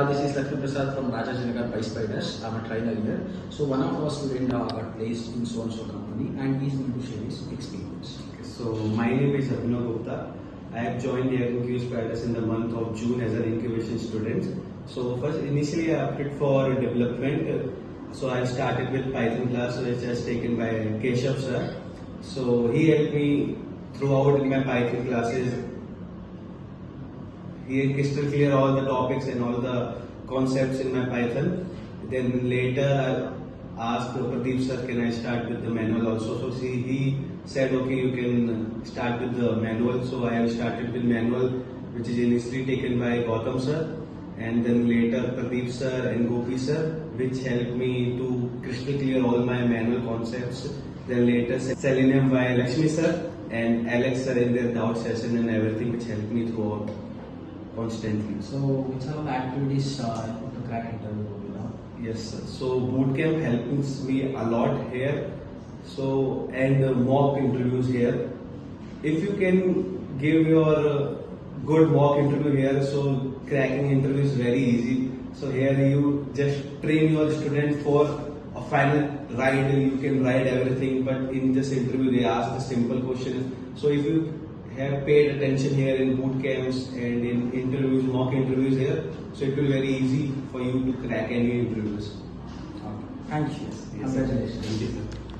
This is Lakshmi Prasad from Rajajinagar PySpiders. I'm a trainer here. So one of our students got placed in so-and-so company and he's going to share his experience. Okay, so my name is ABINAV GUPTA. I have joined the PySpiders in the month of June as an incubation student. So first, initially I opted for development. So I started with Python class which was taken by Keshav sir. So he helped me throughout in my Python classes. He crystal clear all the topics and all the concepts in my Python. Then later I asked Pradeep sir, can I start with the manual also? So he said, okay, you can start with the manual. So I have started with manual, which is initially taken by Gautam sir, and then later Pradeep sir and Gopi sir, which helped me to crystal clear all my manual concepts. Then later Selenium by Lakshmi sir and Alex sir in their doubt session and everything, which helped me throughout constantly. So which are the activities to crack interview? Yes, sir. So bootcamp helps me a lot here. So and mock interviews here. If you can give your good mock interview here, so cracking interview is very easy. So here you just train your student for a final write. You can write everything, but in this interview they ask the simple questions. So if you have paid attention here in boot camps and in interviews, mock interviews here, so it will be very easy for you to crack any interviews. Thank you. Yes, Congratulations. thank you.